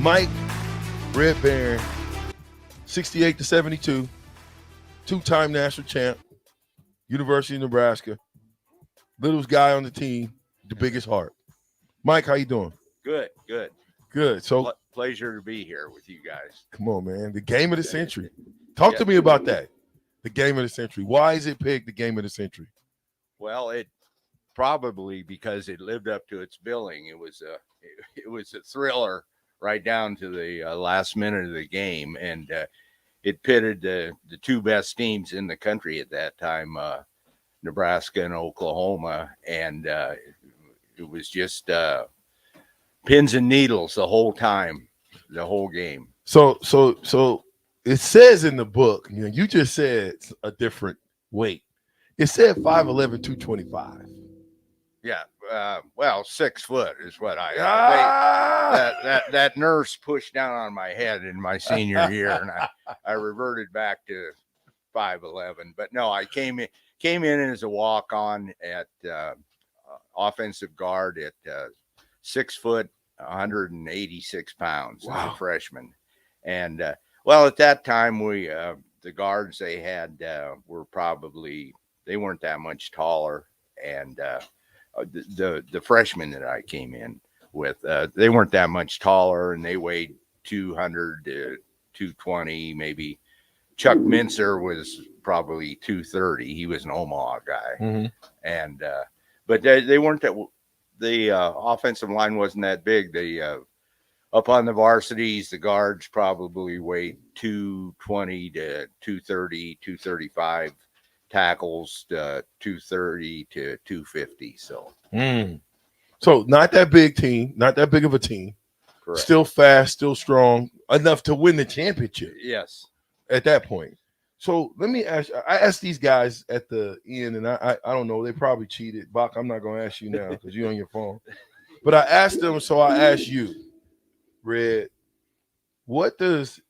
Mike Red Beran, 68-72, two-time national champ, University of Nebraska, littlest guy on the team, the biggest heart. Mike, how you doing? Good. Good. So, Pleasure to be here with you guys. come on, man. The game of the century. Talk to me about that. The game of the century. Why is it picked the game of the century? Well, it probably because it lived up to its billing. It was a thriller right down to the last minute of the game, and it pitted the two best teams in the country at that time, Nebraska and Oklahoma, and it was just pins and needles the whole time, the whole game. So it says in the book, you just said a different weight. It said 5'11", 225. Yeah, well, 6 foot is what that nurse pushed down on my head in my senior year, and I reverted back to 5'11". But no, I came in as a walk on at offensive guard at 6 foot, 186 pounds as a freshman, and well, at that time the guards they had they weren't that much taller, and the freshmen that I came in with, they weren't that much taller, and they weighed 200 to 220, maybe. Chuck Mincer was probably 230. He was an Omaha guy, and but they weren't that. The offensive line wasn't that big. Up on the varsities, the guards probably weighed 220 to 230, 235. Tackles 230 to 250. So not that big team, not that big of a team. Correct. Still fast, still strong, enough to win the championship. Yes. At that point. So let me ask. I asked these guys at the end, and I don't know. They probably cheated. Bach, I'm not going to ask you now because you're on your phone. But I asked them, so I asked you, Red, what does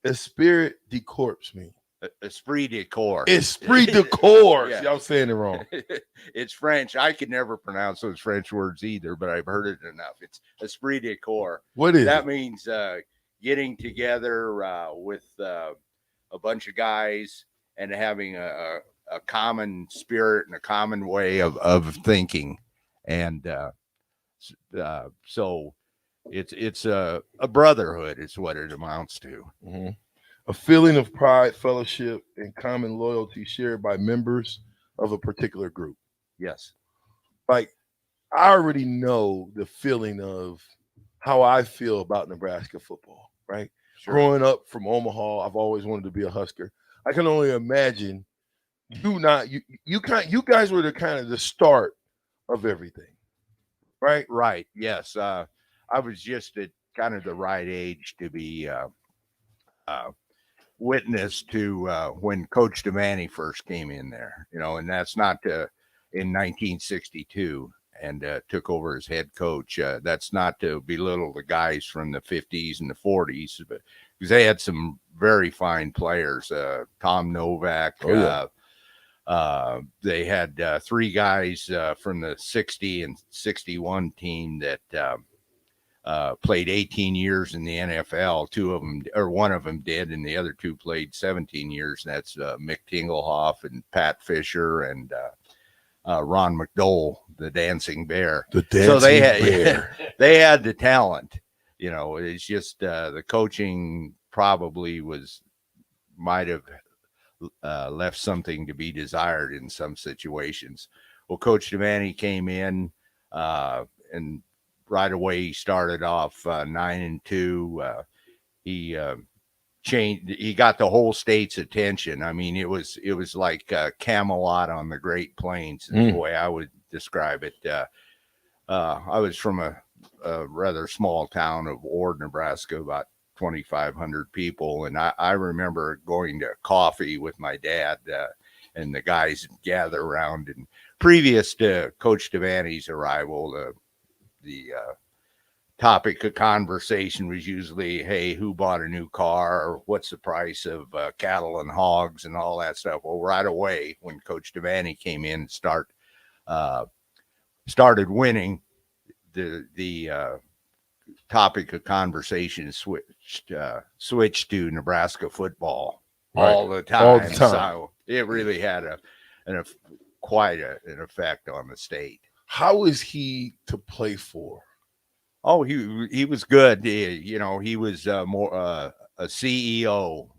esprit de corps mean? Esprit de corps. Esprit de corps. Yeah. Y'all saying it wrong. It's French. I could never pronounce those French words either, but I've heard it enough. It's esprit de corps. What is that? It? Means getting together with a bunch of guys and having a common spirit and a common way of thinking, and so it's a brotherhood is what it amounts to. Mm-hmm. A feeling of pride, fellowship, and common loyalty shared by members of a particular group. Yes. Like, I already know the feeling of how I feel about Nebraska football, right? Sure. Growing up from Omaha, I've always wanted to be a Husker. I can only imagine you guys were the kind of the start of everything, right? Right. Yes. I was just at kind of the right age to be witness to when Coach Devaney first came in there, and that's not in 1962 and took over as head coach. That's not to belittle the guys from the 50s and the 40s, but because they had some very fine players. Tom Novak. They had 3 guys from the 60 and 61 team that played 18 years in the NFL. 2 of them, or 1 of them did, and the other 2 played 17 years. And that's Mick Tinglehoff and Pat Fisher and Ron McDowell, the Dancing Bear. Bear. They had the talent. It's just the coaching probably might have left something to be desired in some situations. Well, Coach Devaney came in and right away he started off 9-2. He changed. He got the whole state's attention. I mean, it was like Camelot on the Great Plains, is the way I would describe it. I was from a rather small town of Ord, Nebraska, about 2,500 people, and I remember going to coffee with my dad, and the guys gather around. And previous to Coach Devaney's arrival, the topic of conversation was usually, hey, who bought a new car, or what's the price of cattle and hogs and all that stuff. Well, right away when Coach Devaney came in and started winning, the topic of conversation switched to Nebraska football all the time. All the time. So it really had quite an effect on the state. How is he to play for? Oh, he was good. He was more a CEO,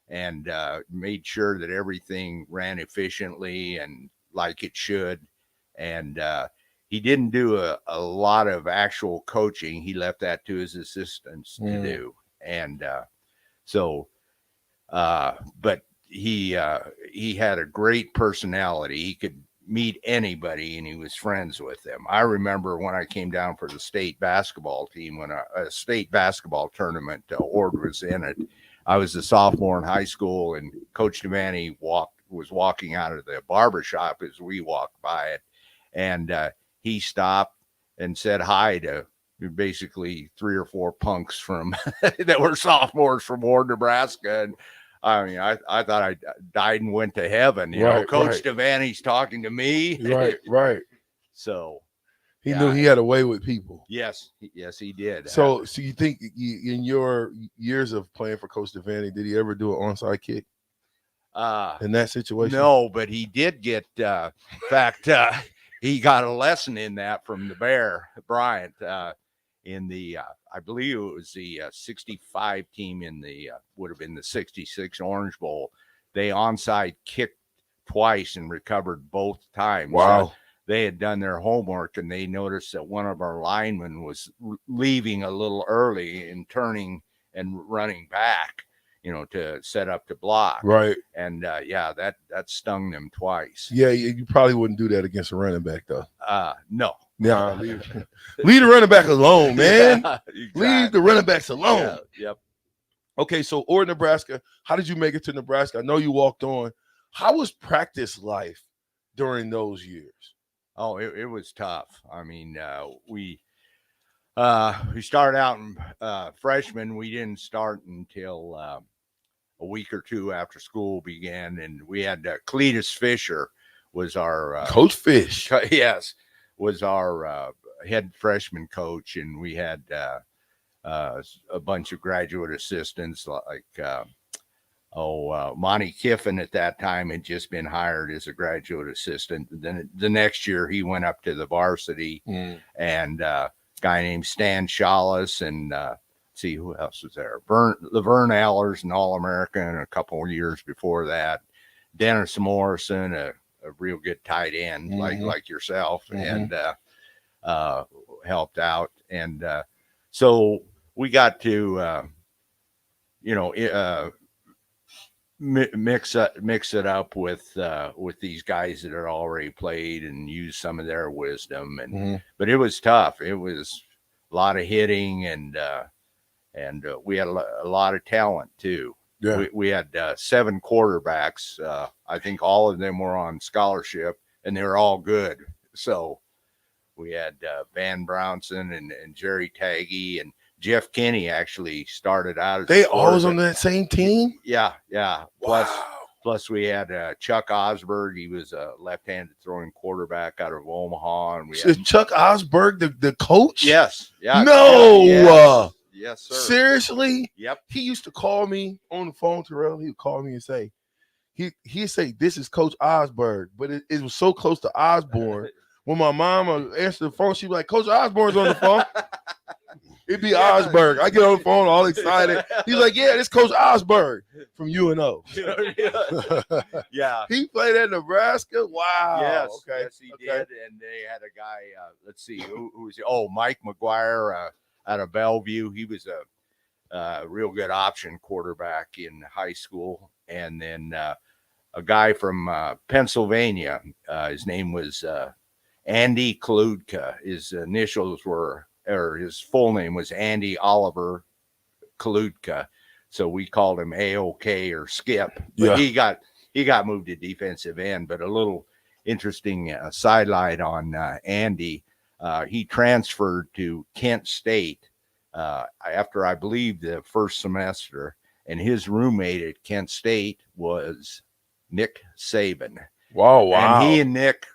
and made sure that everything ran efficiently and like it should. And he didn't do a lot of actual coaching. He left that to his assistants to do. And but he had a great personality. He could meet anybody and he was friends with them. I remember when I came down for the state basketball team, when a state basketball tournament, Ord was in it. I was a sophomore in high school, and Coach Devaney was walking out of the barbershop as we walked by it. And he stopped and said hi to basically 3 or 4 punks from that were sophomores from Ord, Nebraska. And I mean, I thought I died and went to heaven. You know, Coach Devaney's talking to me. Right. So he knew he had a way with people. Yes, he did. So you think in your years of playing for Coach Devaney, did he ever do an onside kick? In that situation? No, but he did get, in fact, he got a lesson in that from the Bear, Bryant, in the, I believe it was the 65 team in the, would have been the 66 Orange Bowl. They onside kicked twice and recovered both times. Wow. They had done their homework, and they noticed that one of our linemen was leaving a little early and turning and running back, to set up to block. Right. And that stung them twice. Yeah, you probably wouldn't do that against a running back, though. No. Yeah, leave the running back alone, man. Yeah, exactly. Leave the running backs alone. Yeah, yep. Okay, so Ord, Nebraska. How did you make it to Nebraska? I know you walked on. How was practice life during those years? Oh, it was tough. I mean, we started out in freshman. We didn't start until a week or two after school began, and we had Cletus Fisher was our Coach Fish. Yes, was our head freshman coach, and we had a bunch of graduate assistants like Monty Kiffin at that time had just been hired as a graduate assistant. Then the next year he went up to the varsity, and a guy named Stan Shawless, and see who else was there. Laverne Allers, an All-American, a couple of years before that. Dennis Morrison, a real good tight end like yourself, and helped out. And so we got to mix it up with these guys that had already played and use some of their wisdom. And but it was tough. It was a lot of hitting, and we had a lot of talent too. Yeah. We had 7 quarterbacks. I think all of them were on scholarship, and they were all good. So we had Van Brownson and Jerry Taggy, and Jeff Kinney actually started out as they always on that same team. Yeah. Wow. Plus we had Chuck Osberg. He was a left-handed throwing quarterback out of Omaha, and we had Chuck Osberg the coach. Yes. Yeah. No. Yeah, yes, sir. Seriously? Yep. He used to call me on the phone, Terrell. He would call me and say, he'd say, "This is Coach Osberg," but it was so close to Osborne. When my mama answered the phone, she'd be like, "Coach Osborne's on the phone." It'd be Osberg. I get on the phone all excited. He's like, "Yeah, this Coach Osberg from UNO." Yeah. He played at Nebraska? Wow. Yes, okay. Yes, he did. And they had a guy, let's see, who was he? Oh, Mike McGuire out of Bellevue. He was a real good option quarterback in high school. And then a guy from Pennsylvania, his name was Andy Kaludka. His initials were, or his full name was Andy Oliver Kaludka. So we called him AOK or Skip. But he got moved to defensive end. But a little interesting sidelight on Andy. He transferred to Kent State after, I believe, the first semester. And his roommate at Kent State was Nick Saban. Wow. And he and Nick,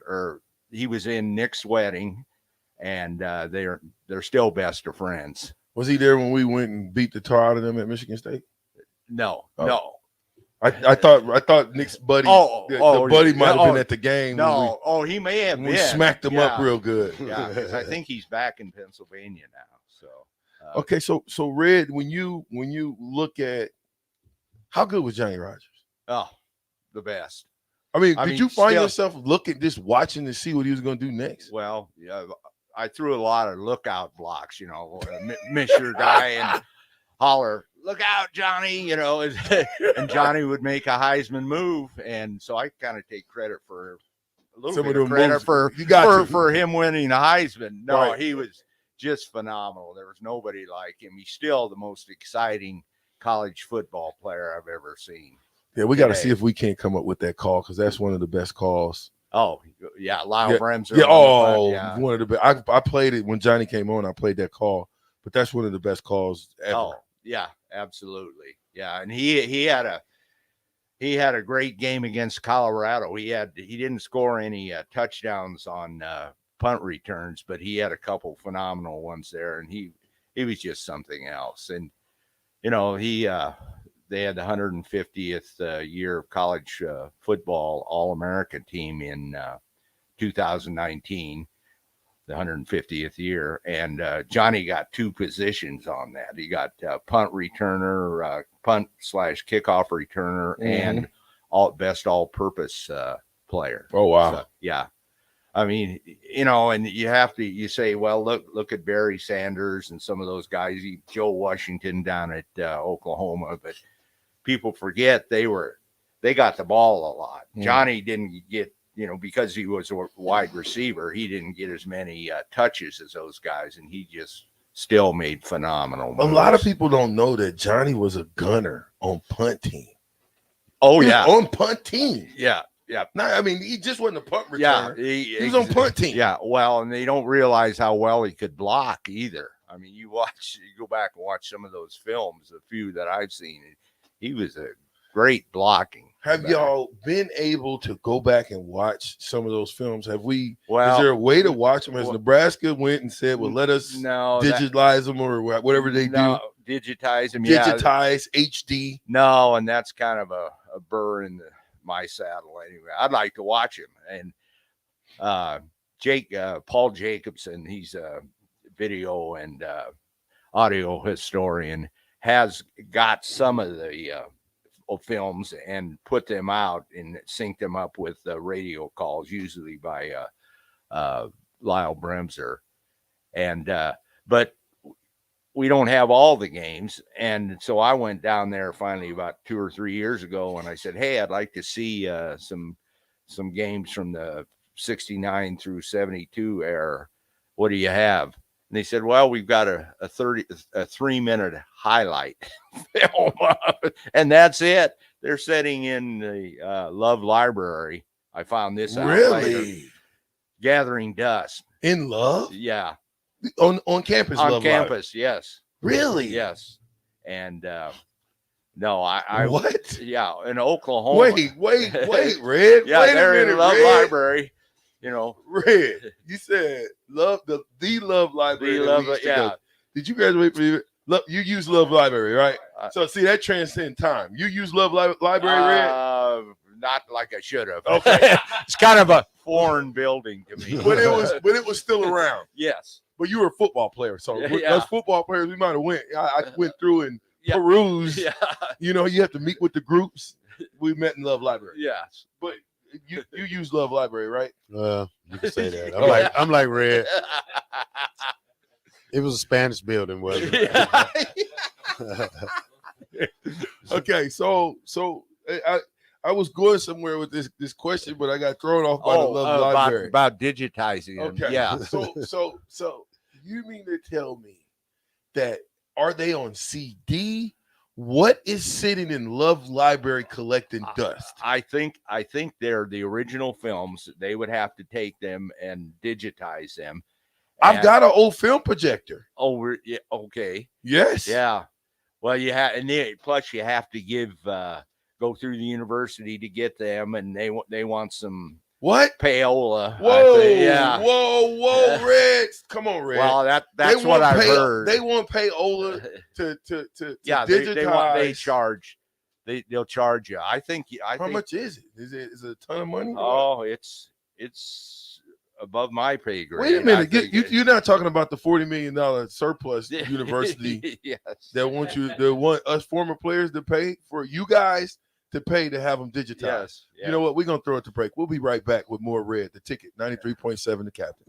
he was in Nick's wedding. and they're still best of friends. Was he there when we went and beat the tar out of them at Michigan State? No, Oh. no. I thought Nick's buddy, the buddy might have been at the game. No, he may have been. We smacked him up real good. Yeah, because I think he's back in Pennsylvania now. So okay, so Red, when you look at how good was Johnny Rodgers? Oh, the best. I mean, did you find yourself looking, just watching to see what he was going to do next? Well, yeah, I threw a lot of lookout blocks, miss your guy and holler, look out, Johnny, and Johnny would make a Heisman move. And so I kind of take credit for a little bit of credit for him winning the Heisman. No, right. He was just phenomenal. There was nobody like him. He's still the most exciting college football player I've ever seen. Yeah, we got to see if we can't come up with that call, because that's one of the best calls. Oh, yeah, Lyle Bremser. Yeah, one of the best. I played it when Johnny came on. I played that call, but that's one of the best calls ever. Oh, yeah, absolutely. Yeah, and he had a great game against Colorado. He didn't score any touchdowns on punt returns, but he had a couple phenomenal ones there, and he was just something else. And they had the 150th year of college football All-American team in 2019, the 150th year. And Johnny got two positions on that. He got punt returner, punt/kickoff returner, and best all-purpose player. Oh, wow. So, yeah. I mean, and you say, well, look at Barry Sanders and some of those guys, Joe Washington down at Oklahoma, but people forget they got the ball a lot. Johnny didn't get, because he was a wide receiver, he didn't get as many touches as those guys, and he just still made phenomenal moves. A lot of people don't know that Johnny was a gunner on punt team. Oh, yeah. On punt team. Yeah. Yeah. No, I mean, he just wasn't a punt returner. Yeah, he was on punt team. Yeah, well, and they don't realize how well he could block either. I mean, you go back and watch some of those films, a few that I've seen. He was a great blocking. Have y'all been able to go back and watch some of those films? Have we? Well, is there a way to watch them? Has Nebraska went and said, "Well, let us digitize them or whatever they do"? Digitize them. Digitize HD. No, and that's kind of a burr in my saddle anyway. I'd like to watch him. And Paul Jacobson, he's a video and audio historian, has got some of the films and put them out and sync them up with radio calls, usually by Lyle Bremser. And but we don't have all the games. And so I went down there finally about 2 or 3 years ago, and I said, hey, I'd like to see some games from the 69 through 72 era. What do you have? And they said, well, we've got a 3-minute highlight film, and that's it. They're setting in the Love Library. I found this out later. Gathering Dust. In Love? Yeah. On campus? On campus, yes. Really? Yes. And no, I what? Yeah, in Oklahoma. Wait, Red. Yeah, they're in Love Library. Red. You said Love the Love Library. Yeah. Did you graduate from Love? You use Love Library, right? So see, that transcends time. You use Love Library, Red? Not like I should have. Okay. It's kind of a foreign building to me. But it was still around. Yes. But you were a football player, so those football players, we might have went. I went through and perused. Yeah. You have to meet with the groups. We met in Love Library. Yes. But you use Love Library, right? You can say that. I'm like Red. It was a Spanish building, wasn't it? Okay, so I was going somewhere with this question, but I got thrown off by the Love Library. About digitizing. Okay. Yeah. So you mean to tell me that are they on CD? What is sitting in Love Library collecting dust? I think they're the original films. They would have to take them and digitize them. I've got an old film projector. Oh, okay. Yes. Yeah. Well, you have, and plus you have to go through the university to get them, and they want some What? payola. Whoa, Yeah. whoa, Reds. Come on, Red. Well, that's what I've heard. They want payola to yeah, digitize. they charge. They'll charge you. I think. How much is it? Is it a ton of money? Oh, it's above my pay grade. Wait a minute. You're not talking about the $40 million surplus university yes. that want us former players to pay for you guys to pay to have them digitized. Yes. You know what? We're going to throw it to break. We'll be right back with more Red, the Ticket, 93.7 The Captain.